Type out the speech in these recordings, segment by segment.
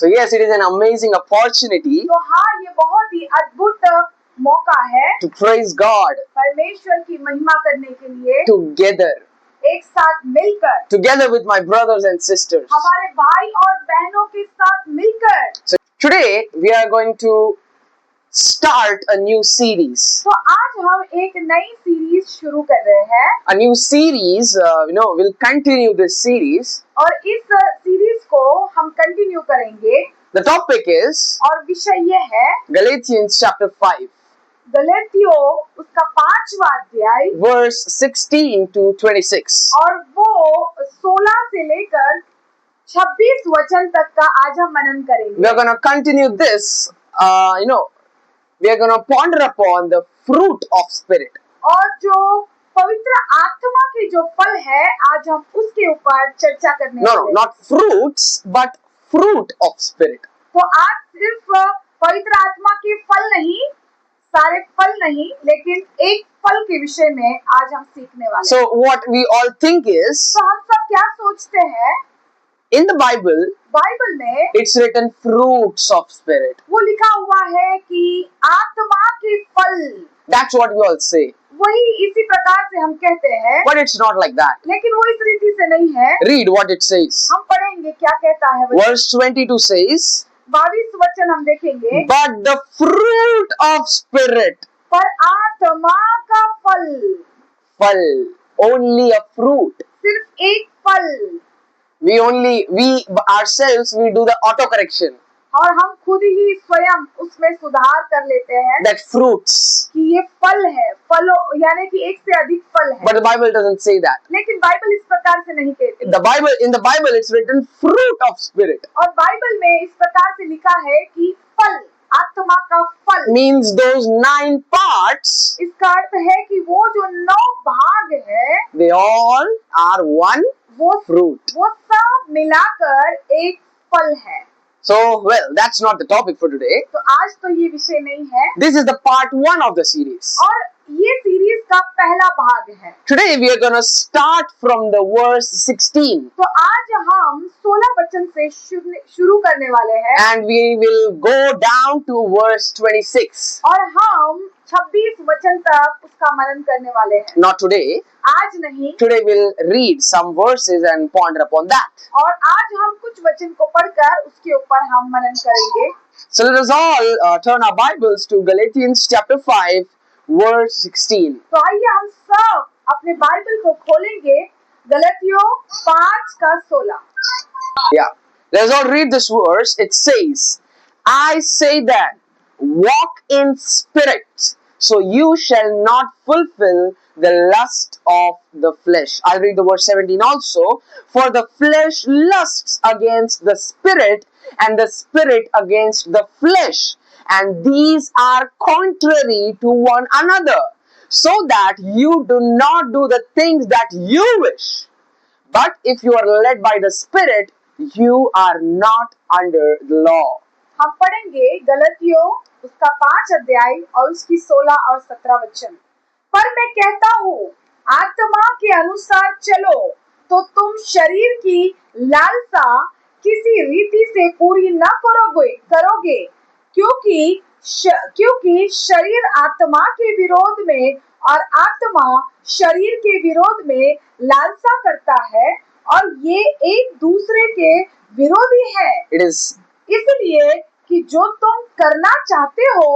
So yes, it is an amazing opportunity तो हाँ, ये बहुत ही अद्भुत मौका है to praise God परमेश्वर की महिमा करने के लिए together, एक साथ मिलकर, together with my brothers and sisters. हमारे भाई और बहनों के साथ मिलकर। So today we are going to start a new series. तो आज हम एक नई सीरीज शुरू कर रहे हैं A new series, we'll continue this series. और इस सीरीज को हम कंटिन्यू करेंगे The topic is और विषय ये है Galatians chapter 5, गलतियों उसका 5वां अध्याय verse 16 to 26. और वो 16 से लेकर 26 वचन तक का आज हम मनन We करेंगे। are going to continue this, we are going to ponder upon the fruit of Spirit. और जो पवित्र आत्मा के जो फल है आज हम उसके ऊपर चर्चा करने No, वाले हैं। not fruits, but fruit of Spirit. तो आज सिर्फ पवित्र आत्मा के फल नहीं, सारे फल नहीं, लेकिन एक फल के विषय में आज हम सीखने वाले हैं। So what we all think is, तो हम सब क्या सोचते हैं? in the Bible, बाइबल में it's written fruits of Spirit. वो लिखा हुआ है कि आत्मा के फल, That's what we all say. वही इसी प्रकार से हम कहते हैं, But it's not like that. लेकिन वो इस रीति से नहीं है। Read what it says. हम पढ़ेंगे क्या कहता है वचन। Verse 22 says, 22 वचन हम देखेंगे। but the fruit of Spirit, पर आत्मा का फल, फल, only a fruit. सिर्फ एक फल, We ourselves, we do the autocorrection. और हम खुद ही स्वयं उसमें सुधार कर लेते हैं That fruits. कि ये फल है, फलों यानी कि एक से अधिक फल है। But the Bible doesn't say that. लेकिन बाइबल इस प्रकार से नहीं कहती। In the Bible, it's written fruit of Spirit. और बाइबल में इस प्रकार से लिखा है कि फल, आत्मा का फल, Means those 9 parts, इसका अर्थ है कि वो जो 9 भाग है, they all are one वो fruit. वो सब मिलाकर एक फल है। So, well, that's not the topic for today. तो आज तो ये विषय नहीं है This is the part 1 of the series. और ये सीरीज का पहला भाग है। Today we are going to start from the verse 16. तो आज हम 16 वचन से शुरू करने वाले हैं And we will go down to verse 26. और हम 26 वचन तक उसका मनन करने वाले हैं। Not today. आज नहीं, Today we'll read some verses and ponder upon that. और आज हम कुछ वचन को पढ़कर उसके ऊपर हम मनन करेंगे। So let us all turn our Bibles to Galatians chapter 5, verse 16. तो आइए हम सब अपने बाइबल को खोलेंगे गलतियों 5 का 16। Yeah. Let us all read this verse. It says, I say then, walk in spirit, so you shall not fulfill the lust of the flesh. I'll read the verse 17 also. For the flesh lusts against the spirit, and the spirit against the flesh. And these are contrary to one another, so that you do not do the things that you wish. But if you are led by the Spirit, you are not under the law. हम पढ़ेंगे गलतियों उसका 5 अध्याय और उसकी 16 और 17 वचन। पर मैं कहता हूँ, आत्मा के अनुसार चलो, तो तुम शरीर की लालसा किसी रीति से पूरी न करोगे, क्योंकि शरीर आत्मा के विरोध में और आत्मा शरीर के विरोध में लालसा करता है, और ये एक दूसरे के विरोधी है। It is इसलिए कि जो तुम करना चाहते हो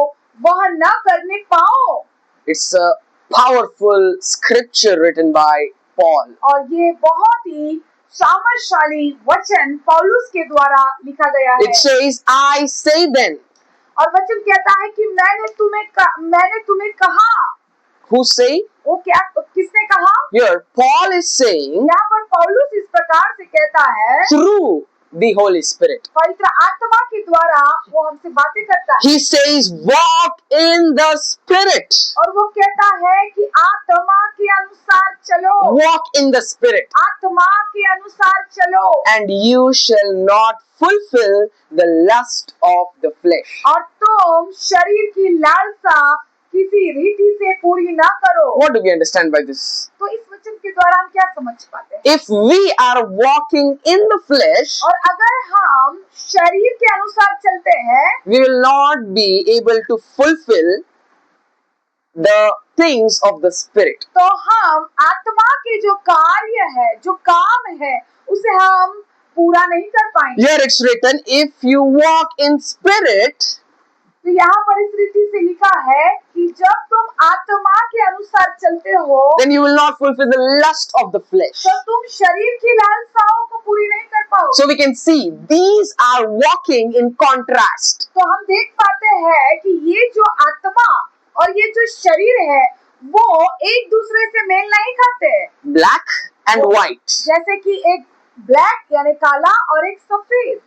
वह न करने पाओ। it's a powerful scripture written by Paul. और ये बहुत ही सामर्थशाली वचन पौलुस के द्वारा लिखा गया है। It says, I say then. और वचन कहता है कि मैंने तुम्हें कहा। Who say? वो क्या, किसने कहा? Here, Paul is saying, यहाँ पर पौलुस इस प्रकार से कहता है, through the Holy Spirit. पवित्र आत्मा के द्वारा वो हमसे बातें करता है। He says, walk in the Spirit. और वो कहता है कि आत्मा के अनुसार चलो। Walk in the Spirit. आत्मा के अनुसार चलो। And you shall not fulfill the lust of the flesh. और तुम शरीर की लालसा किसी रीति से पूरी ना करो। What do we understand by this? तो इस वचन के द्वारा हम क्या समझ पाते हैं? If we are walking in the flesh, और अगर हम शरीर के अनुसार चलते हैं, we will not be able to fulfill the things of the Spirit. तो हम आत्मा के जो कार्य है, जो काम है, उसे हम पूरा नहीं कर पाएंगे। Here it's written, if you walk in Spirit, तो यहाँ पर इस रीति से लिखा है कि जब तुम आत्मा के अनुसार चलते हो, then you will not fulfill the lust of the flesh. तो तुम शरीर की लालसाओं को पूरी नहीं कर पाओगे। So we can see these are walking in contrast. तो हम देख पाते हैं कि ये जो आत्मा और ये जो शरीर है, वो एक दूसरे से मेल नहीं खाते। Black and white, जैसे कि एक ब्लैक यानी काला और एक सफेद,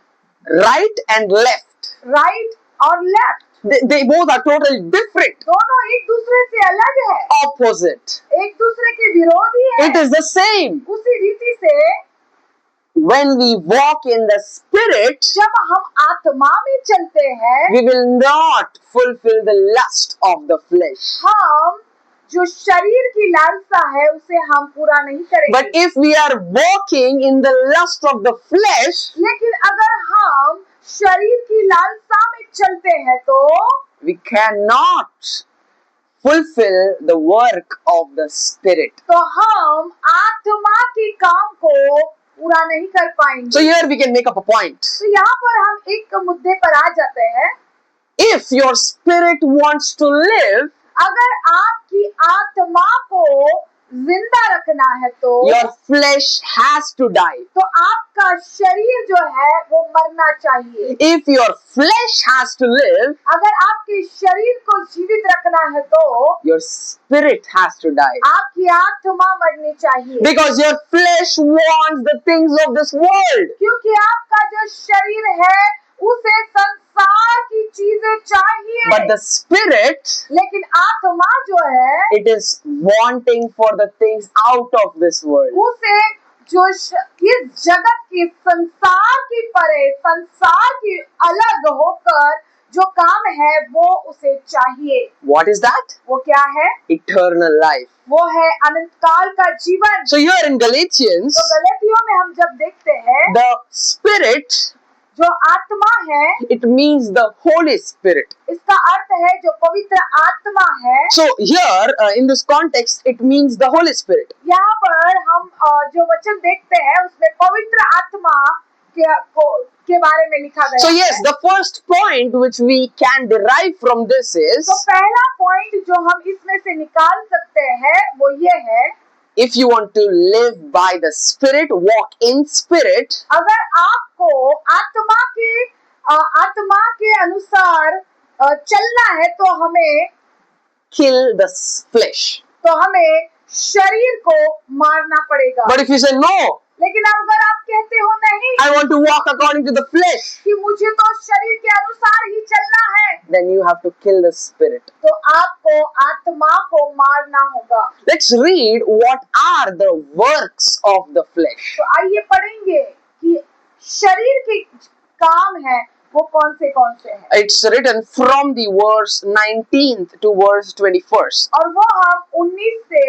right and left. राइट और left, They both are totally different, दोनों एक दूसरे से अलग है, opposite. एक दूसरे के विरोधी है। It is the same. उसी रीति से When we walk in the Spirit, जब हम आत्मा में चलते हैं, we will not fulfill the lust of the flesh. हम जो शरीर की लालसा है उसे हम पूरा नहीं करेंगे। But if we are walking in the lust of the flesh, लेकिन अगर हम शरीर की लालसा में चलते हैं तो we cannot fulfill the work of the Spirit. हम आत्मा के काम को पूरा नहीं कर पाएंगे। So here we can make up a point. तो यहाँ पर हम एक मुद्दे पर आ जाते हैं। If your spirit wants to live, अगर आपकी आत्मा को जिंदा रखना है तो your flesh has to die. आपका शरीर जो है वो मरना चाहिए। If your flesh has to live, अगर आपके शरीर को जीवित रखना है तो your spirit has to die. आपकी आत्मा मरनी चाहिए। Because your flesh wants the things of this world. क्योंकि आपका जो शरीर है उसे संसार की चीजें चाहिए। But the spirit, लेकिन आत्मा जो है it is wanting for the things out of this world. उसे जो इस जगत के संसार की परे, संसार की अलग होकर जो काम है वो उसे चाहिए। What is that? वो क्या है? Eternal life. वो है अनंत काल का जीवन। So here in Galatians, तो गलतियों में हम जब देखते हैं the spirit, जो आत्मा है, it means the Holy Spirit. इसका अर्थ है जो पवित्र आत्मा है। So here in this context, it means the Holy Spirit. यहाँ पर हम जो वचन देखते हैं उसमें पवित्र आत्मा के बारे में लिखा गया So है। yes, the first point which we can derive from this is, तो पहला पॉइंट जो हम इसमें से निकाल सकते हैं वो ये है, if you want to live by the Spirit, walk in Spirit, अगर आपको आत्मा के अनुसार चलना है तो हमें kill the flesh. शरीर को मारना पड़ेगा। But if you say no, लेकिन अगर आप कहते हो नहीं I want to walk according to the flesh, कि मुझे तो शरीर के अनुसार ही चलना है, then you have to kill the Spirit. तो आपको आत्मा को मारना होगा। Let's read what are the works of the flesh. तो आइए पढ़ेंगे कि शरीर के काम है वो कौन से हैं। It's written from the verse 19th to verse 21st. और वो हम 19 से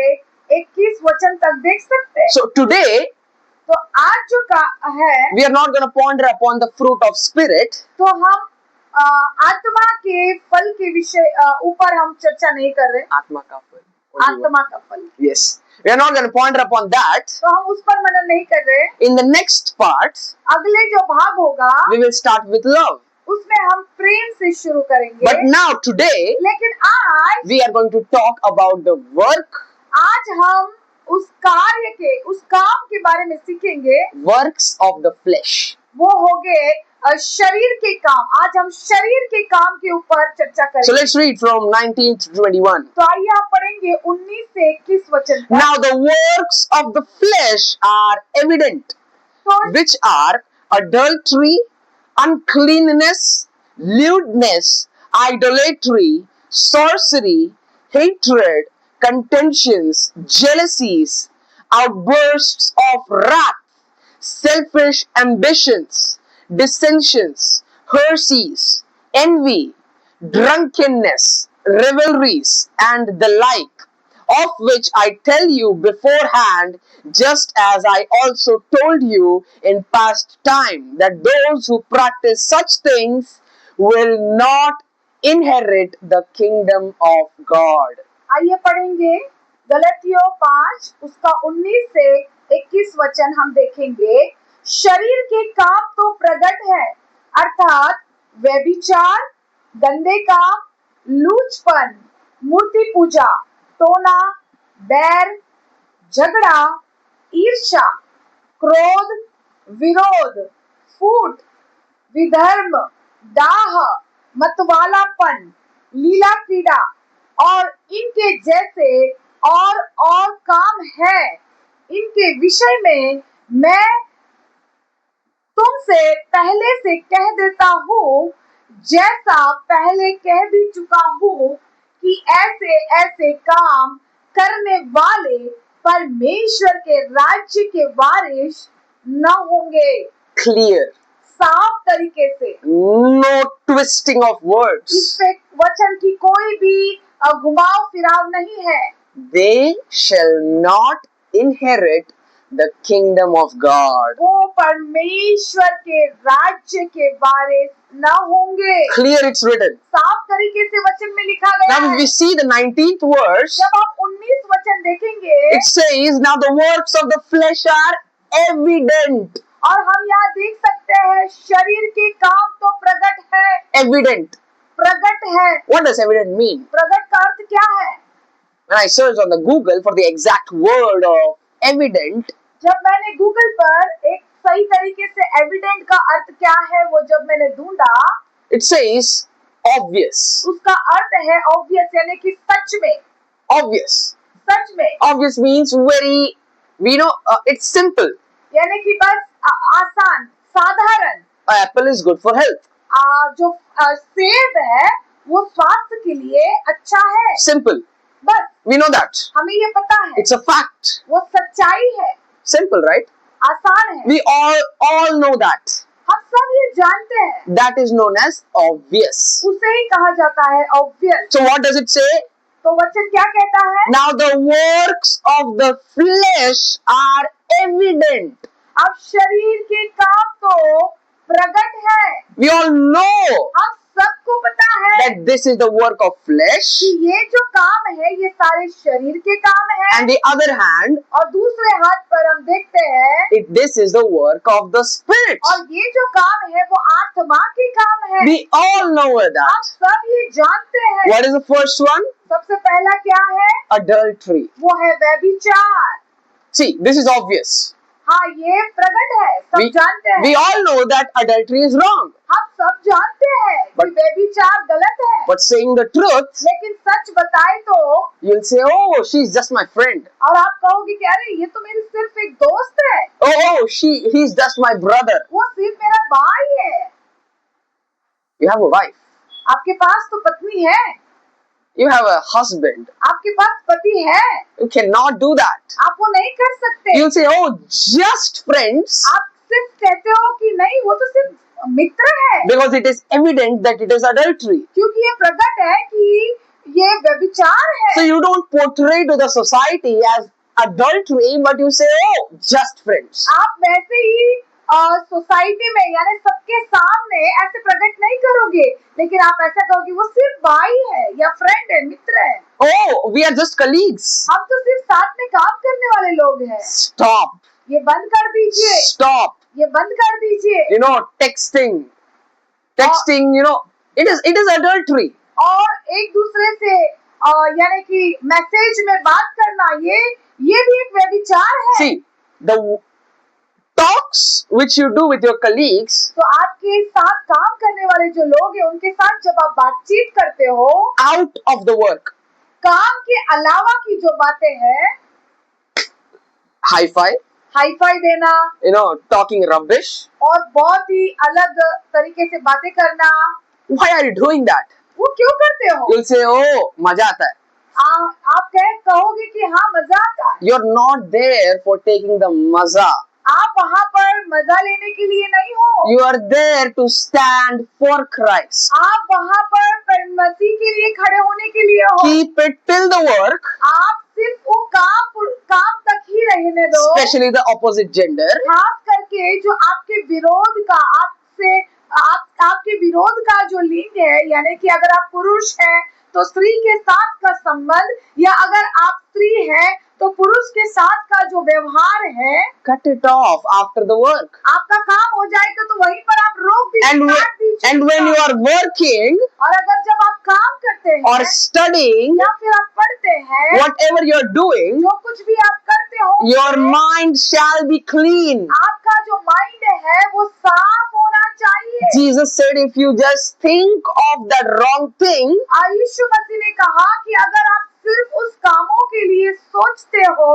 21 वचन तक देख सकते हैं। So today, तो आज जो है we are not going to ponder upon the fruit of Spirit. तो हम आत्मा के फल के विषय ऊपर हम चर्चा नहीं कर रहे। आत्मा का फल. आत्मा का फल, Yes. We are not going to ponder upon that. तो हम उस पर मनन नहीं कर रहे। In the next part, अगले जो भाग होगा we will start with love. उसमें हम प्रेम से शुरू करेंगे। But now today, लेकिन आज we are going to talk about the work, हम उस कार्य के, उस काम के बारे में सीखेंगे। works of the flesh. वो हो गए शरीर के काम। आज हम शरीर के काम के ऊपर चर्चा So करेंगे। let's read from 19th to 21. तो आइए हम पढ़ेंगे 19 से 21 वचन तक। Now the works of the flesh are evident, तो which are adultery, uncleanness, lewdness, idolatry, sorcery, hatred, contentions, jealousies, outbursts of wrath, selfish ambitions, dissensions, heresies, envy, drunkenness, revelries and the like, of which I tell you beforehand, just as I also told you in past time, that those who practice such things will not inherit the kingdom of God. आइए पढ़ेंगे गलतियों 5 उसका 19 से 21 वचन हम देखेंगे। शरीर के काम तो प्रकट है, अर्थात व्यभिचार, गंदे काम, लूचपन, मूर्ति पूजा, टोना, बैर, झगड़ा, ईर्ष्या, क्रोध, विरोध, फूट, विधर्म, दाह, मतवालापन, लीला क्रीड़ा और इनके जैसे और काम है। इनके विषय में मैं तुमसे पहले से कह देता हूँ, जैसा पहले कह भी चुका हूँ, कि ऐसे ऐसे काम करने वाले परमेश्वर के राज्य के वारिस न होंगे। Clear. साफ तरीके से, No twisting of words. इस पे वचन की कोई भी घुमाव फिराव नहीं है। They shall not inherit the kingdom of God. वो परमेश्वर के राज्य के वारिस न होंगे। Clear, it's written. साफ तरीके से वचन में लिखा गया Now, है। if we see the 19th verse, जब आप 19 वचन देखेंगे it says, now the works of the flesh are evident. और हम यहाँ देख सकते हैं शरीर के काम तो प्रकट है। Evident. प्रकट है। What does evident mean? प्रकट का अर्थ क्या है? When I searched on the Google for the exact word of evident, जब मैंने गूगल पर एक सही तरीके से एविडेंट का अर्थ क्या है वो जब मैंने ढूंढा, it says obvious. उसका अर्थ है ऑब्वियस, यानी कि सच में। Obvious. सच में Obvious means very, we know, it's simple. यानी कि बस आसान, साधारण। An apple is good for health. जो सेब है वो स्वास्थ्य के लिए अच्छा है। Simple. बस We know that. हमें ये पता है, It's a fact. वो सच्चाई है, Simple, right? आसान है। We all know that. हम सब ये जानते हैं, That is known as obvious. उसे ही कहा जाता है obvious. So what does it say? तो वचन क्या कहता है? Now the works of the flesh are evident. अब शरीर के काम तो प्रकट है। We all know हम सबको पता है that this is the work of flesh. कि ये जो काम है ये सारे शरीर के काम है। And the other hand, और दूसरे हाथ पर हम देखते हैं this is the work of the spirit. और ये जो काम है वो आत्मा के काम है। We all know हम that. सब ये जानते हैं। What is the first one? सबसे पहला क्या है? Adultery. वो है व्यभिचार। See, this is obvious. हाँ, ये प्रकट है, सब जानते हैं। We all know that adultery is wrong. हम सब जानते हैं कि व्यभिचार गलत है। But saying the truth, लेकिन सच बताए तो you'll say, oh, she's just my friend. और आप कहोगे कि अरे ये तो मेरी सिर्फ एक दोस्त है, Oh, he's just my brother. वो सिर्फ मेरा भाई है। You have a wife. आपके पास तो पत्नी है, You have a husband. आपके पास पति है, You cannot do that. आप वो नहीं कर सकते। You'll say, oh, just friends. आप सिर्फ कहते हो कि नहीं वो तो सिर्फ मित्र है, Because it is evident that it is adultery. क्योंकि ये प्रकट है कि ये व्यभिचार है। So you don't portray to the society as adultery, but you say, oh, just friends. आप वैसे ही सोसाइटी में यानी सबके सामने ऐसे प्रकट नहीं करोगे, लेकिन आप ऐसा कहोगे वो सिर्फ भाई है या फ्रेंड है, मित्र है। Oh, we are just colleagues. हम तो सिर्फ साथ में काम करने वाले लोग हैं। Stop. ये बंद कर दीजिए, Stop. ये बंद कर दीजिए। You know, texting, you know, it is adultery. और एक दूसरे से यानी कि मैसेज में बात करना, ये भी एक व्यभिचार है। See, the talks which you do with your colleagues, तो आपके साथ काम करने वाले जो लोग हैं उनके साथ जब आप बातचीत करते हो out of the work, काम के अलावा की जो बातें हैं, hi-fi, हाई फाई देना you know, talking rubbish. और बहुत ही अलग तरीके से बातें करना, Why are you doing that? वो क्यों करते हो? You'll say, oh, मजा आता है. आप कहोगे कि हाँ मजा आता है। You're not there for taking the maza. आप वहाँ पर मजा लेने के लिए नहीं हो, You are there to stand for Christ. आप वहाँ पर मसीह के लिए खड़े होने के लिए हो, keep it till the work, आप सिर्फ वो काम तक ही रहने दो। especially the opposite gender. खास करके जो आपके विरोध का आपके विरोध का जो लिंग है, यानी कि अगर आप पुरुष हैं तो स्त्री के साथ का संबंध, या अगर आप स्त्री हैं तो पुरुष के साथ का जो व्यवहार है, Cut it off after the work. आपका काम हो जाएगा तो वहीं पर आप रोक दीजिए, And when you are working और अगर जब आप काम करते हैं or studying, या फिर आप पढ़ते हैं, whatever you are doing, जो कुछ भी आप करते हो, your mind shall be clean. आपका जो माइंड है वो साफ होना चाहिए। Jesus said, if you just think of that wrong thing, यीशु मसीह ने कहा कि अगर आप सिर्फ उस कामों के लिए सोचते हो,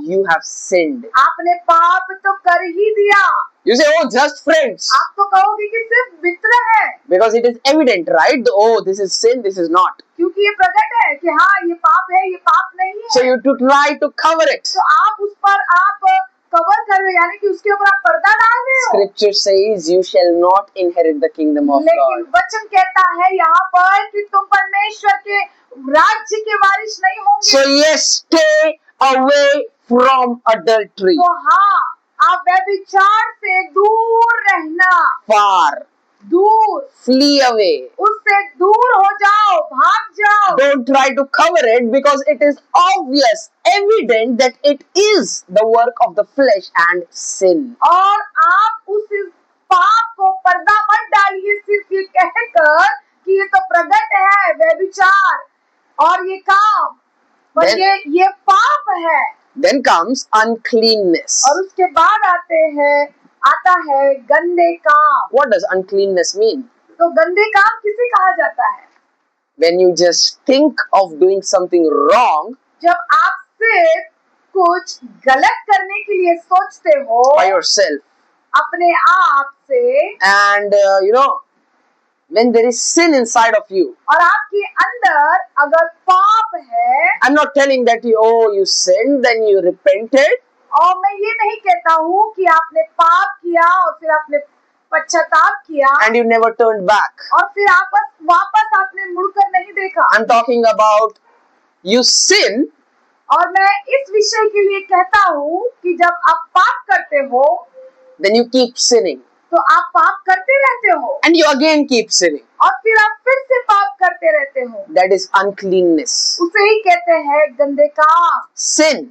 you have sinned. आपने पाप तो कर ही दिया। You say, oh, just friends. आप तो कहोगे कि सिर्फ मित्र है, Because it is evident, right? Oh, this is sin, this is not. क्योंकि ये प्रकट है कि हाँ ये पाप है, ये पाप नहीं है। So you to try to cover it. तो आप उस पर कवर कर रहे हो, यानी कि उसके ऊपर आप पर्दा डाल रहे हो। Scripture says, you shall not inherit the kingdom of लेकिन God. वचन कहता है यहाँ पर कि तुम परमेश्वर के राज्य के वारिस नहीं होंगे। So yes, stay away from adultery. तो हाँ, आप व्यभिचार से दूर रहना, Far. दूर, Flee away. उससे दूर हो जाओ, भाग जाओ। Don't try to cover it because it is obvious, evident that it is the work of the flesh and sin. और आप उस पाप को पर्दा मत डालिए सिर्फ ये कहकर कि ये तो प्रकट है व्यभिचार और ये काम, पर ये पाप है। Then comes uncleanness. और उसके बाद आता है गंदे काम। What does uncleanness mean? तो गंदे काम किसे कहा जाता है? When you just think of doing something wrong जब आप सिर्फ कुछ गलत करने के लिए सोचते हो by yourself, अपने आप से, and when there is sin inside of you. और आपके अंदर अगर पाप है, I'm not telling that you sinned, then you repented. और मैं ये नहीं कहता हूँ कि आपने पाप किया और फिर आपने पश्चाताप किया And you never turned back. और फिर वापस आपने मुड़कर नहीं देखा। I'm talking about you sin, और मैं इस विषय के लिए कहता हूँ कि जब आप पाप करते हो then you keep sinning. तो आप पाप करते रहते हो And you again keep sinning. और फिर आप फिर से पाप करते रहते हो। That is uncleanness. उसे ही कहते हैं गंदे काम। Sin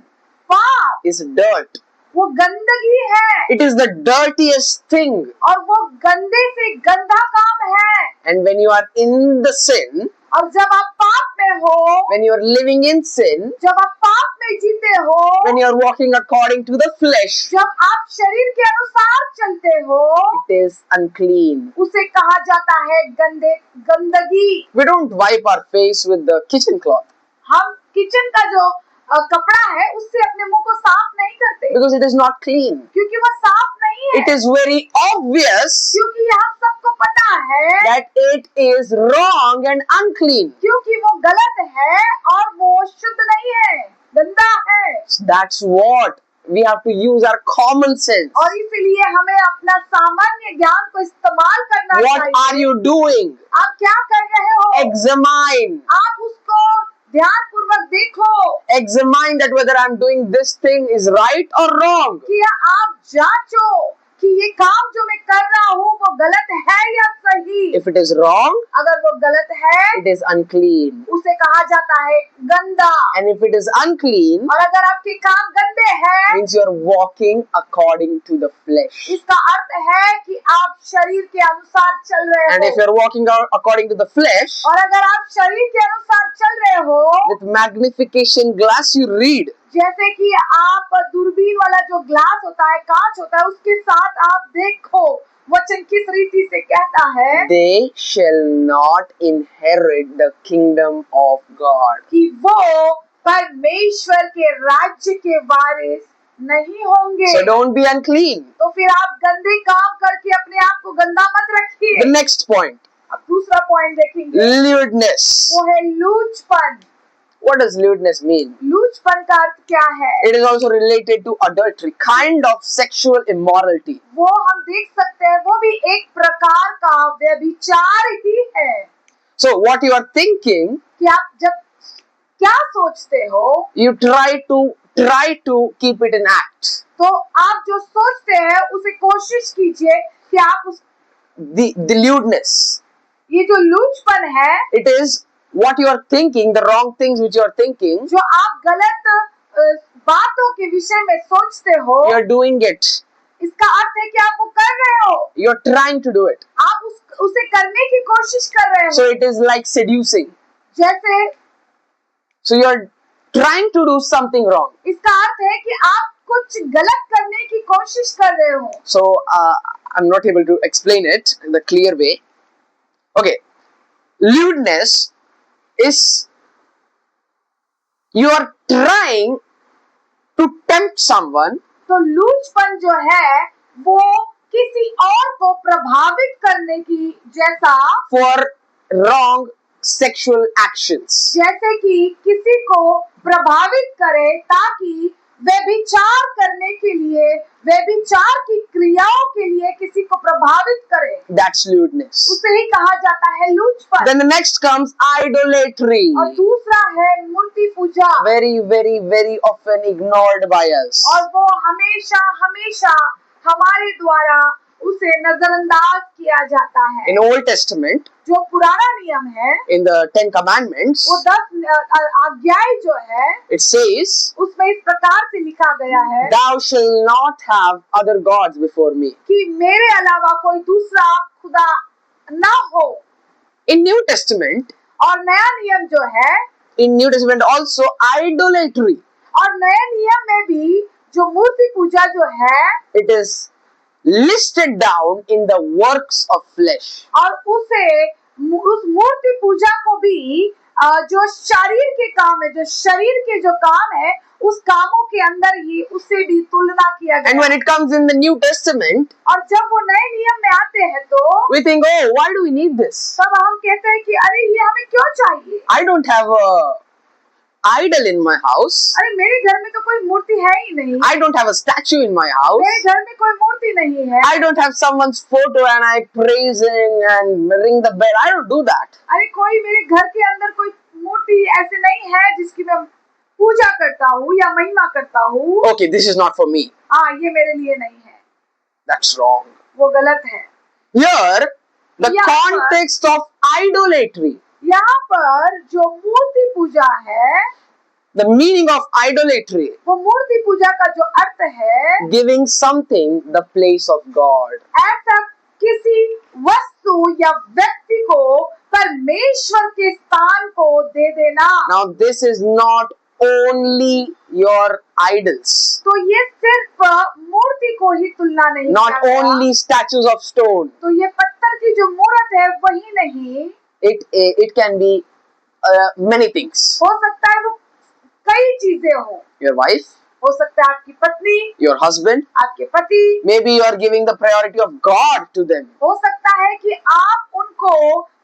पाप is dirt. वो गंदगी है, It is the dirtiest thing. और वो गंदे से गंदा काम है। And when you are in the sin, और जब आप पाप में हो, when you are living in sin, जब आप पाप में जीते हो, when you are walking according to the flesh, जब आप शरीर के अनुसार चलते हो, it is unclean. उसे कहा जाता है गंदगी। We don't wipe our face with the kitchen cloth हम किचन का जो कपड़ा है उससे अपने मुंह को साफ नहीं करते, because it is not clean. क्योंकि वो साफ नहीं है। It is very obvious क्योंकि हम सबको पता है that it is wrong and unclean. क्योंकि वो गलत है और वो शुद्ध नहीं है, गंदा है। That's what we have to use our common sense. और इसीलिए हमें अपना सामान्य ज्ञान को इस्तेमाल करना What चाहिए। are you doing? आप क्या कर रहे हो? Examine. आप उसको ध्यान पूर्वक देखो Examine that whether I'm doing this thing is right or wrong. कि आप जांचो कि ये काम जो मैं कर रहा हूँ वो गलत है या सही। If it is wrong, अगर वो गलत है it is unclean. उसे कहा जाता है गंदा, And if it is unclean, और अगर आपके काम गंदे हैं means you are walking according to the flesh. इसका अर्थ है कि आप शरीर के अनुसार चल रहे And if हो। you are walking according to the flesh, और अगर आप शरीर के अनुसार चल रहे हो, with magnification glass you read, जैसे कि आप दूरबीन वाला जो ग्लास होता है, कांच होता है, उसके साथ आप देखो वचन किस रीति से कहता है they shall not inherit the kingdom of God. कि वो परमेश्वर के राज्य के वारिस नहीं होंगे। So don't be unclean. तो फिर आप गंदे काम करके अपने आप को गंदा मत रखिए। The next point, अब दूसरा पॉइंट देखेंगे, lewdness. वो है लूचपन। What does lewdness mean? लूचपन का अर्थ क्या है? It is also related to adultery, kind of sexual immorality. वो हम देख सकते हैं, वो भी एक प्रकार का व्यभिचार ही है। So what you are thinking, कि आप जब क्या सोचते हो you try to keep it in act. तो आप जो सोचते हैं उसे कोशिश कीजिए कि आप उस The lewdness, ये जो लूचपन है, it is what you are thinking, the wrong things which you are thinking, जो आप गलत बातों के विषय में सोचते हो, you are doing it. इसका अर्थ है कि आप वो कर रहे हो, You are trying to do it. आप उसे करने की कोशिश कर रहे हो। So it is like seducing. जैसे So you are trying to do something wrong. इसका अर्थ है कि आप कुछ गलत करने की कोशिश कर रहे हो। So I'm not able to explain it in the clear way. Okay, lewdness is you are trying to tempt someone तो लूचपन जो है वो किसी और को प्रभावित करने की जैसा, for wrong sexual actions. जैसे कि किसी को प्रभावित करे ताकि व्यभिचार करने के लिए, व्यभिचार की क्रियाओं के लिए किसी को प्रभावित करे, That's lewdness. उसे ही कहा जाता है लूचपन। Then the next comes idolatry. और दूसरा है मूर्ति पूजा, Very often ignored by us. और वो हमेशा हमारे द्वारा उसे नजरअंदाज किया जाता है। In Old Testament, जो पुराना नियम है, in the 10 Commandments, वो 10 आज्ञाएं जो है, it says, उसमें इस प्रकार से लिखा गया है Thou shalt not have other gods before me. कि मेरे अलावा कोई दूसरा खुदा ना हो। In New Testament, और नया नियम जो है, in New Testament also idolatry. और नए नियम में भी जो मूर्ति पूजा जो है, It is listed down in the works of flesh. और उस मूर्ति पूजा को भी जो शरीर के काम है, जो शरीर के जो काम है, उस कामों के अंदर ही उससे भी तुलना किया And गया। when it comes in the New Testament, और जब वो नए नियम में आते हैं तो we think, oh, why do we need this? तब हम कहते हैं कि अरे ये हमें क्यों चाहिए? I don't have a idol in my house. अरे मेरे घर में तो कोई मूर्ति है ही नहीं, I don't have a statue in my मेरे house. घर में कोई मूर्ति नहीं है, I don't have someone's photo and I praising and ring the bell. I don't do that. अरे कोई मेरे घर के अंदर कोई मूर्ति ऐसे नहीं है जिसकी मैं पूजा करता हूँ या महिमा करता हूँ। Okay, this is not for me. हाँ, ये मेरे लिए नहीं है, That's wrong. वो गलत है। Here, the Yeah. context of idolatry, यहाँ पर जो मूर्ति पूजा है, the meaning of idolatry, वो मूर्ति पूजा का जो अर्थ है, giving something the place of God. ऐसा किसी वस्तु या व्यक्ति को परमेश्वर के स्थान को दे देना। Now, this is not only your idols, तो ये सिर्फ मूर्ति को ही तुलना नहीं not किया गया। only statues of stone. तो ये पत्थर की जो मूर्त है वही नहीं, It can be many things. हो सकता है वो कई चीजें हो Your wife, हो सकता है आपकी पत्नी, your husband. आपके पति, Maybe you are giving the priority of God to them. हो सकता है कि आप उनको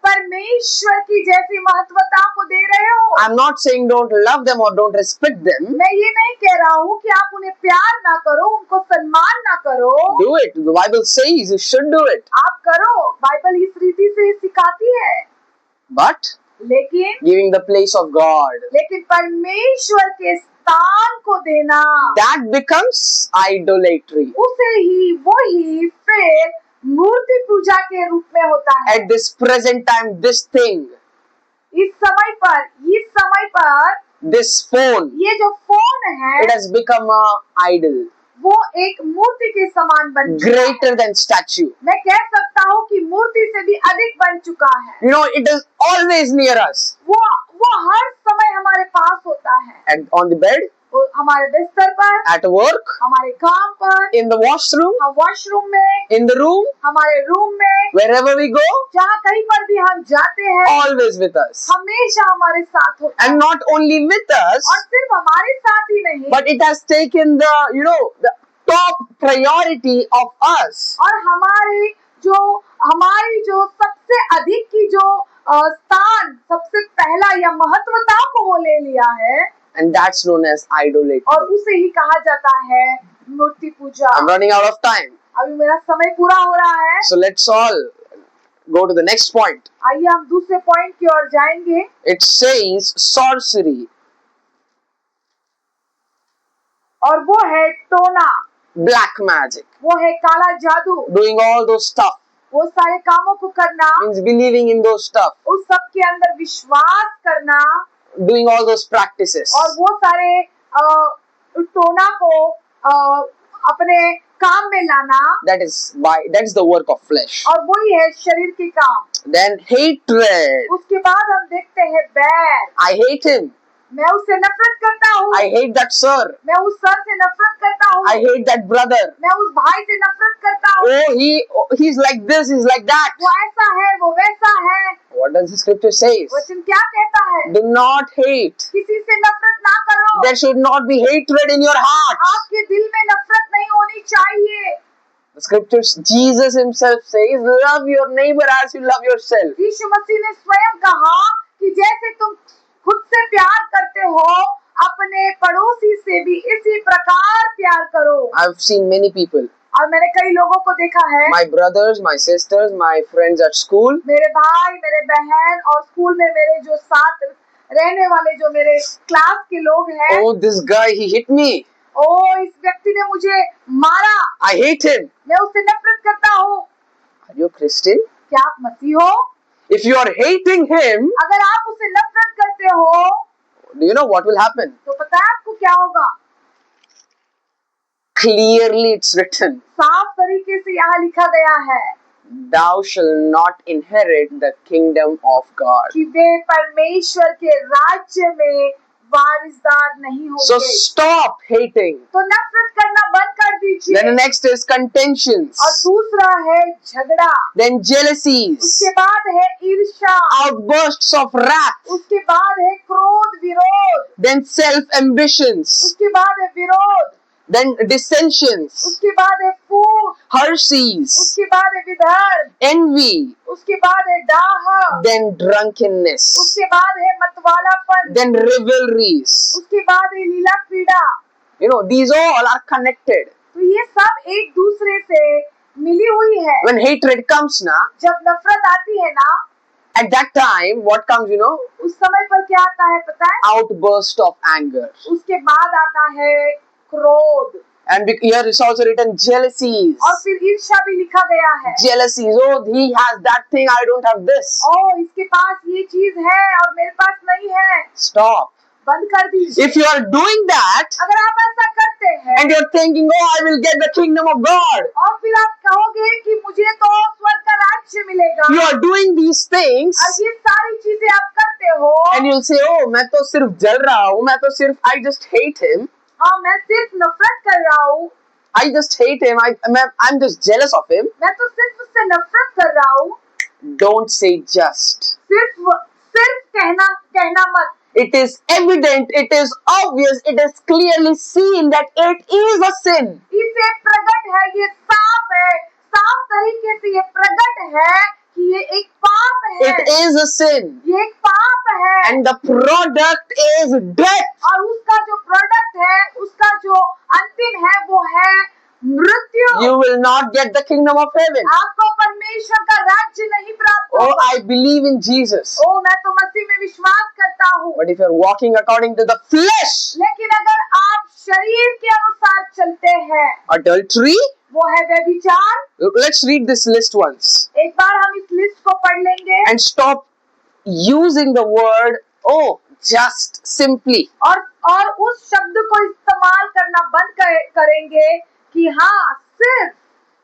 परमेश्वर की जैसी महत्वता को दे रहे हो। I'm not saying don't love them or don't respect them. मैं ये नहीं कह रहा हूँ कि आप उन्हें प्यार ना करो, उनको सम्मान ना करो, Do it. The Bible says you should do it. आप करो, बाइबल इस रीति से सिखाती है। But giving the place of God, लेकिन परमेश्वर के स्थान को देना, that becomes idolatry. उसे ही वही फिर मूर्ति पूजा के रूप में होता है। At this present time, this thing, इस समय पर this phone, ये जो फोन है, it has become a idol, वो एक मूर्ति के समान बन चुका है। greater than statue. मैं कह सकता हूँ कि मूर्ति से भी अधिक बन चुका है। You know, it is always near us. वो हर समय हमारे पास होता है, And on the bed, वो हमारे बिस्तर पर, at work, हमारे काम पर, in the washroom, हम वॉशरूम में, in the room, हमारे रूम में, wherever we go, जहाँ कहीं पर भी हम जाते हैं, always with us. हमेशा हमारे साथ होता है। And not only with us, और सिर्फ हमारे साथ ही नहीं, but it has taken the, the top priority of us. और हमारी जो सबसे अधिक की जो स्थान, सबसे पहला या महत्वता को वो ले लिया है, And that's known as idolatry. और उसे ही कहा जाता है मूर्ति पूजा। I'm running out of time. अभी मेरा समय पूरा हो रहा है, So let's all go to the next point. आइए हम दूसरे पॉइंट की ओर जाएंगे। It says sorcery, और वो है टोना, black magic, वो है काला जादू, doing all those stuff, वो सारे कामों को करना, means believing in those stuff, उस सब के अंदर विश्वास करना, doing all those practices. और वो सारे टोना को अपने काम में लाना, That is the work of flesh. और वही है शरीर के काम। Then hatred. उसके बाद हम देखते हैं बैर, I hate him. मैं उससे नफरत करता हूँ, I hate that sir. मैं उस सर से नफरत करता हूँ, I hate that brother. मैं उस भाई से नफरत करता हूँ, He's like this, he's like that. वो ऐसा है, वो वैसा है। What does the scripture say? वचन क्या कहता है? Do not hate. किसी से नफरत ना करो, There should not be hatred in your heart. आपके दिल में नफरत नहीं होनी चाहिए। The scriptures, Jesus himself says, love your neighbor as you love yourself. यीशु मसीह ने स्वयं कहा कि जैसे तुम खुद से प्यार करते हो, अपने पड़ोसी से भी इसी प्रकार प्यार करो। I've seen many people, और मैंने कई लोगों को देखा है, my brothers, my sisters, my friends at school, मेरे भाई, मेरे बहन और स्कूल में मेरे जो साथ रहने वाले जो मेरे क्लास के लोग हैं, oh, this guy, he hit me. ओ इस व्यक्ति ने मुझे मारा, I hate him. मैं उससे नफरत करता हूँ। Are you a Christian? क्या आप मसीह हो? If you are hating him, अगर आप उससे नफरत करते हो, do you know what will happen? तो पता है आपको क्या होगा? Clearly it's written, साफ तरीके से यहाँ लिखा गया है thou shall not inherit the kingdom of God. कि वे परमेश्वर के राज्य में वारिसदार नहीं So होंगे। stop hating. तो नफरत करना बंद कर Then the दीजिए। next is contentions. और दूसरा है झगड़ा, Then jealousies, उसके बाद है ईर्ष्या, outbursts of wrath, उसके बाद है क्रोध विरोध, then self-ambitions, उसके बाद है विरोध, then dissensions, उसके बाद है फूट, heresies, उसके बाद है विधर्म, envy, उसके बाद है डाह, then drunkenness, उसके बाद है मतवालापन, then revelries. उसके बाद है लीला क्रीड़ा। You know, these all are connected. तो ये सब एक दूसरे से मिली हुई है। When hatred comes na, जब नफरत आती है ना, at that time, what comes, you know? उस समय पर क्या आता है पता है? Outburst of anger. उसके बाद आता है क्रोध, And here is also written jealousies. और फिर ईर्ष्या भी लिखा गया है। Jealousies. Oh, he has that thing, I don't have this. ओ इसके पास ये चीज है और मेरे पास नहीं है। Stop. बंद कर दीजिए। If you are doing that अगर आप ऐसा करते हैं and you're thinking, oh, I will get the kingdom of God. और फिर आप कहोगे कि मुझे तो स्वर्ग का राज्य मिलेगा, You are doing these things और ये सारी चीजें आप करते हो, and you'll say, oh, मैं तो सिर्फ जल रहा हूँ, मैं तो सिर्फ, I just hate him. हाँ मैं सिर्फ नफरत कर रहा हूँ, I just hate him. I'm just jealous of him. मैं तो सिर्फ उससे नफरत कर रहा हूँ। Don't say just. सिर्फ कहना मत। It is evident, it is obvious, it is clearly seen that it is a sin. इसे प्रकट है, ये साफ है, साफ तरीके से ये प्रकट है कि ये एक पाप है। It is a sin. ये एक पाप है, And the product is death. और उसका जो प्रोडक्ट है, उसका जो अंतिम है वो है मृत्यु। You will not get the kingdom of heaven. आपको परमेश्वर का राज्य नहीं प्राप्त Oh, होगा। I believe in Jesus. ओ मैं तो मसीह में विश्वास करता हूँ, But if you're walking according to the flesh, लेकिन अगर आप शरीर के अनुसार चलते हैं, adultery, वो है व्यभिचार। let's read this list once एक बार हम इस लिस्ट को पढ़ लेंगे and stop using the word, oh, just simply. और उस शब्द को इस्तेमाल करना बंद करेंगे कि हाँ सिर्फ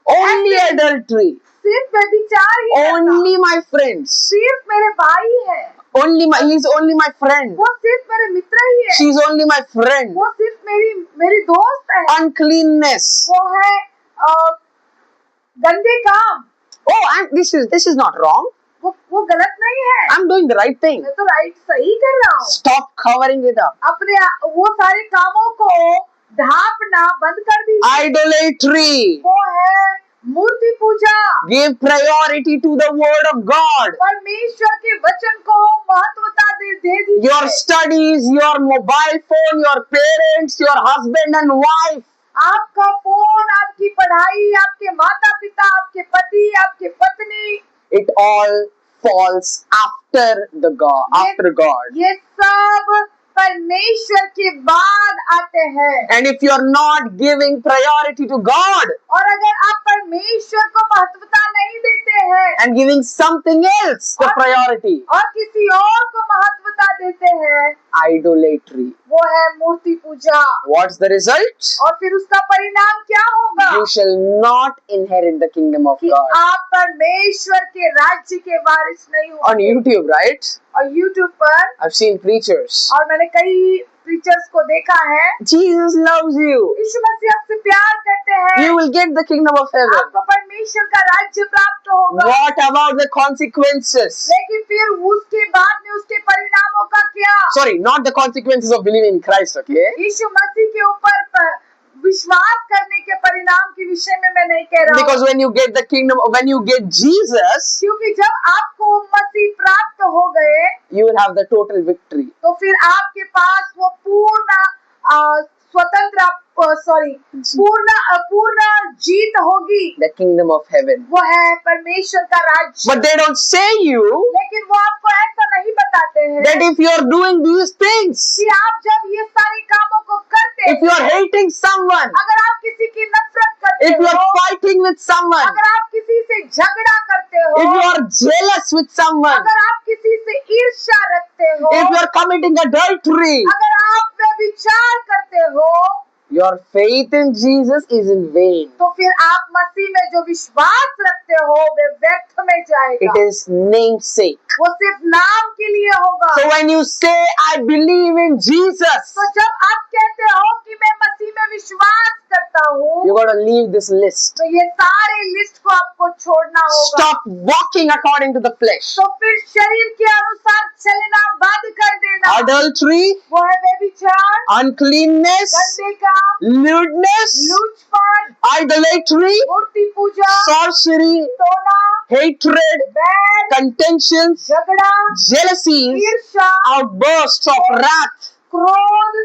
Only ऐसे- adultery. सिर्फ व्यभिचार ही करना। Only my friends. सिर्फ मेरे भाई है, He's only my friend. वो सिर्फ मेरे मित्र ही है, She's only my friend. वो सिर्फ मेरी दोस्त है, Uncleanness. वो है गंदे काम। Oh, this is not wrong. वो गलत नहीं है, I'm doing the right thing. मैं तो राइट सही कर रहा हूँ। Stop covering it up. अपने वो सारे कामों को ढांपना बंद कर दीजिए। Idolatry. वो है मूर्ति पूजा। Give priority to the word of God. परमेश्वर के वचन को महत्वता दे दीजिए। Your studies, your mobile phone, your parents, your husband and wife. आपका फोन, आपकी पढ़ाई, आपके माता पिता, आपके पति, आपके पत्नी, it all falls after God. ये सब परमेश्वर के बाद आते हैं। And if you are not giving priority to God और अगर आप परमेश्वर को महत्वता नहीं देते हैं and giving something else the priority, और किसी और को महत्वता देते हैं, idolatry, वो है मूर्ति पूजा। what's the result? और फिर उसका परिणाम क्या होगा? You shall not inherit the kingdom of कि God. आप परमेश्वर के राज्य के वारिस नहीं On होंगे। YouTube, right? और YouTube पर I've seen preachers. और मैंने कई प्रीचर्स को देखा है, Jesus loves you. यीशु मसीह आपसे प्यार करते हैं, You will get the kingdom of heaven. आपको परमेश्वर का राज्य प्राप्त होगा। What about the consequences? लेकिन फिर उसके बाद में उसके परिणामों का क्या? Sorry, not the consequences of believing in Christ, okay? यीशु मसीह के ऊपर विश्वास करने के परिणाम के विषय में मैं नहीं कह रहा Because हूँ, when you get the kingdom, when you get Jesus, क्योंकि जब आपको मसीह प्राप्त हो गए you will have the total victory. तो फिर आपके पास वो पूर्ण स्वतंत्र पूर्ण जीत होगी। The kingdom of heaven. वो है परमेश्वर का राज्य। But they don't say you लेकिन वो आपको ऐसा नहीं बताते हैं that if you are doing these things, कि आप जब ये सारे कामों को करते if you are hating someone, अगर आप किसी की नफरत करते if you हो, are fighting with someone, अगर आप किसी से झगड़ा करते हो, if you are jealous with someone, अगर आप किसी से ईर्ष्या रखते हो, if you are committing adultery, अगर आप व्यभिचार करते हो, your faith in Jesus is in vain. तो फिर आप मसीह में जो विश्वास रखते हो वे व्यर्थ में जाएगा। It is namesake. वो सिर्फ नाम के लिए होगा। So when you say, I believe in Jesus, तो जब आप कहते हो कि मैं मसीह में विश्वास करता हूँ, you got to leave this list. तो ये सारे लिस्ट को आपको छोड़ना होगा। Stop walking according to the flesh. तो फिर शरीर के अनुसार चलना बंद कर देना। Adultery, वो है व्यभिचार, uncleanness, गंदे काम, lewdness, लूचपन, idolatry, मूर्ति पूजा, sorcery, टोना, hatred, बैर, contentions, झगड़ा, jealousies, ईर्ष्या, outbursts of wrath, क्रोध,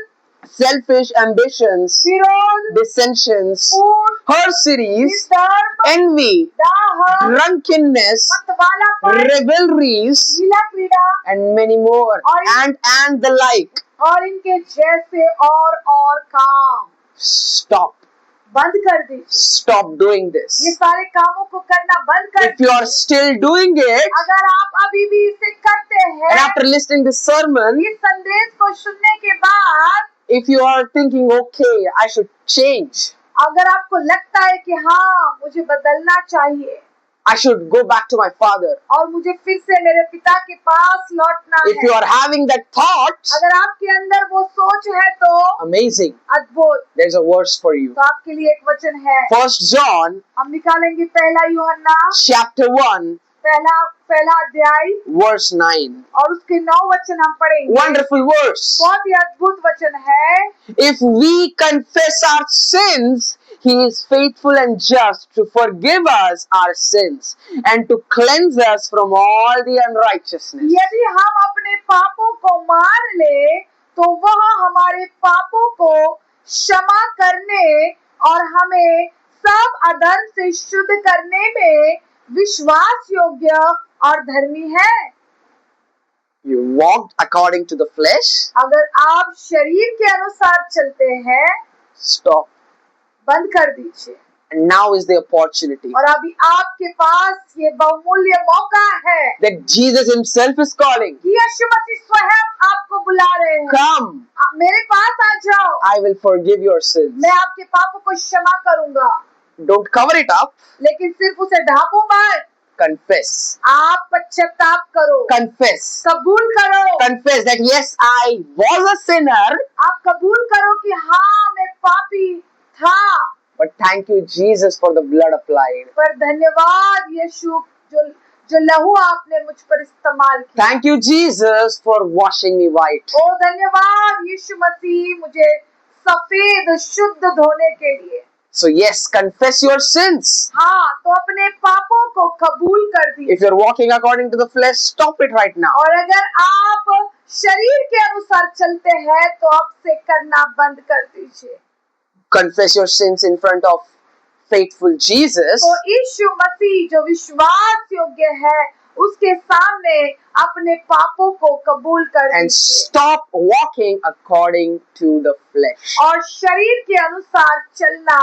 selfish ambitions, विरोध, dissensions, फूट, heresies, विधर्म, envy, दाह, drunkenness, मतवालापन, revelries, लीला क्रीड़ा and many more, and the like. और इनके जैसे और काम Stop. बंद कर दीजिए। Stop doing ये this. सारे कामों को करना बंद कर If you are still doing it, अगर आप अभी भी इसे करते and हैं, after listening to this sermon, इस संदेश को सुनने के बाद if you are thinking, okay, I should change, अगर आपको लगता है कि हाँ मुझे बदलना चाहिए I should go back to my father. और मुझे फिर से मेरे पिता के पास लौटना If you है, are having that thought, अगर आपके अंदर वो सोच है तो amazing. अद्भुत। There's a verse for you. तो आपके लिए एक वचन है, 1 John हम निकालेंगे पहला यूहन्ना chapter 1 पहला अध्याय verse 9. और उसके 9 वचन हम पढ़ेंगे। Wonderful verse. बहुत ही अद्भुत वचन है। If we confess our sins, He is faithful and just to forgive us our sins and to cleanse us from all the unrighteousness. यदि हम अपने पापों को मान ले तो वह हमारे पापों को क्षमा करने और हमें सब अधर्म से शुद्ध करने में विश्वास योग्य और धर्मी है। You walked according to the flesh. अगर आप शरीर के अनुसार चलते हैं, Stop. बंद कर दीजिए। And now is the opportunity और अभी आपके पास ये बहुमूल्य मौका है that Jesus Himself is calling. कि यीशु मसीह स्वयं आपको बुला रहे हैं। Come, मेरे पास आ जाओ, I will forgive your sins. मैं आपके पापों को क्षमा करूंगा। Don't cover it up. लेकिन सिर्फ उसे ढांपो मत, Confess. आप पश्चाताप करो, Confess. कबूल करो। Confess that yes, I was a sinner, आप कबूल करो कि हाँ मैं पापी था, but thank you, Jesus, for the blood applied. पर धन्यवाद यीशु जो लहू आपने मुझ पर इस्तेमाल किया। Thank you, Jesus, for washing me white. ओ धन्यवाद यीशु मसीह मुझे सफेद शुद्ध धोने के लिए। So yes, confess your sins. हाँ, तो अपने पापों को कबूल कर If दीजिए। you're walking according to the flesh, stop it right now. और अगर आप शरीर के अनुसार चलते हैं तो अब से करना बंद कर दीजिए। Confess your sins in front of faithful Jesus तो यीशु मसीह जो विश्वास योग्य है उसके सामने अपने पापों को कबूल कर and दीजिए stop walking according to the flesh. और शरीर के अनुसार चलना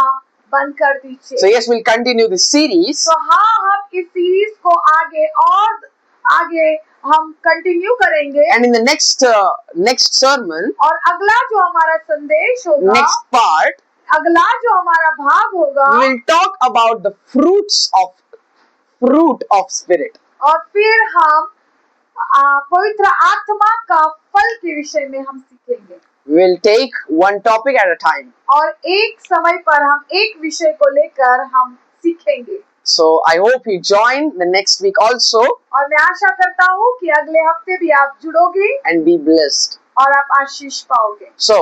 बंद कर दीजिए। So yes, we'll continue this series, तो हाँ, हम इस सीरीज को आगे हम कंटिन्यू करेंगे and in the next sermon, और अगला जो हमारा संदेश होगा, next part, अगला जो हमारा भाग होगा, we will talk about the fruit of spirit. और फिर हम पवित्र आत्मा का फल के विषय में हम सीखेंगे We will take one topic at a time. और एक समय पर हम एक विषय को लेकर हम सीखेंगे। So I hope you join the next week also और मैं आशा करता हूँ कि अगले हफ्ते भी आप जुड़ोगे and be blessed. और आप आशीष पाओगे। So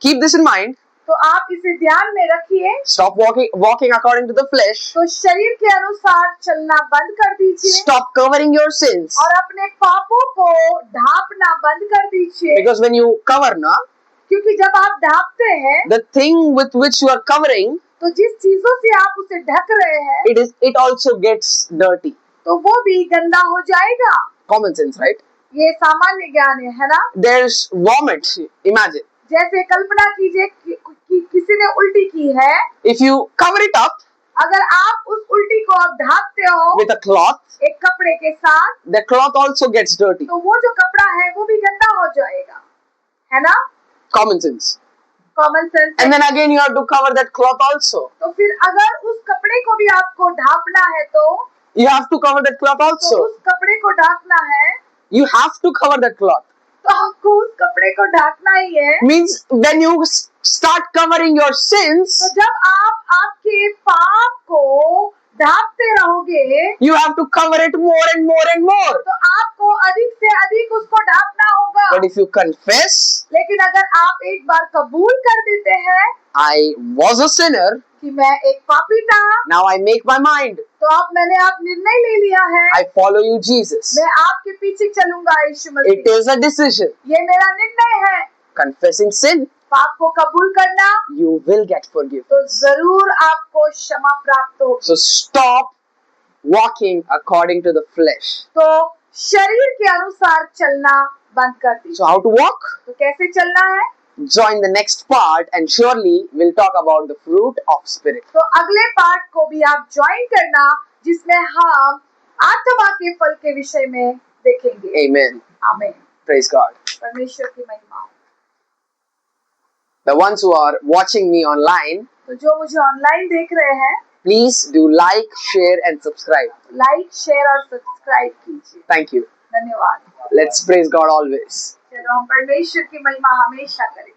keep this in mind. तो आप इसे ध्यान में रखिए। Stop walking according to the flesh. तो शरीर के अनुसार चलना बंद कर दीजिए Stop covering your sins. और अपने पापों को ढांपना बंद कर दीजिए Because when you cover na, क्योंकि जब आप ढांपते हैं the thing with which you are covering, तो जिस चीजों से आप उसे ढक रहे हैं it also gets dirty. तो वो भी गंदा हो जाएगा। Common sense, right? ये सामान्य ज्ञान है ना? There's vomit. Imagine. जैसे कल्पना कीजिए कि किसी ने उल्टी की है, If you cover it up अगर आप उस उल्टी को आप ढांपते हो with a cloth, एक कपड़े के साथ, the cloth also gets dirty. तो वो जो कपड़ा है वो भी गंदा हो जाएगा, है ना? Common sense. Common sense. And then again you have to cover that cloth also. तो फिर अगर उस कपड़े को भी आपको ढांपना है तो You have to cover that cloth also. उस कपड़े को ढांपना है You have to cover that cloth. तो आपको उस कपड़े को ढांपना ही है। Means when you start covering your sins, तो जब आप आपके पाप को ढांपते रहोगे you have to cover it more and more and more. तो आपको अधिक से अधिक उसको ढांपना होगा। But if you confess, लेकिन अगर आप एक बार कबूल कर देते हैं I was a sinner, कि मैं एक पापी था, now I make my mind. तो अब मैंने आप निर्णय ले लिया है, I follow you, Jesus. मैं आपके पीछे चलूंगा यीशु मसीह। It is a decision. ये मेरा निर्णय है। Confessing sin, पाप को कबूल करना, you will get forgiven. तो जरूर आपको क्षमा प्राप्त होगी। So stop walking according to the flesh. तो शरीर के अनुसार चलना बंद कर दीजिए। So how to walk? तो कैसे चलना है? Join the next part and surely we'll talk about the fruit of spirit. तो अगले पार्ट को भी आप ज्वाइन करना जिसमें हम आत्मा के फल के विषय में देखेंगे। Amen. आमीन। Praise God. परमेश्वर की महिमा। The ones who are watching me online, तो जो मुझे ऑनलाइन देख रहे हैं, please do like, share and subscribe. Like, share और सब्सक्राइब कीजिए। Thank you. धन्यवाद। Let's praise God always. चलो हम परमेश्वर की महिमा हमेशा करें।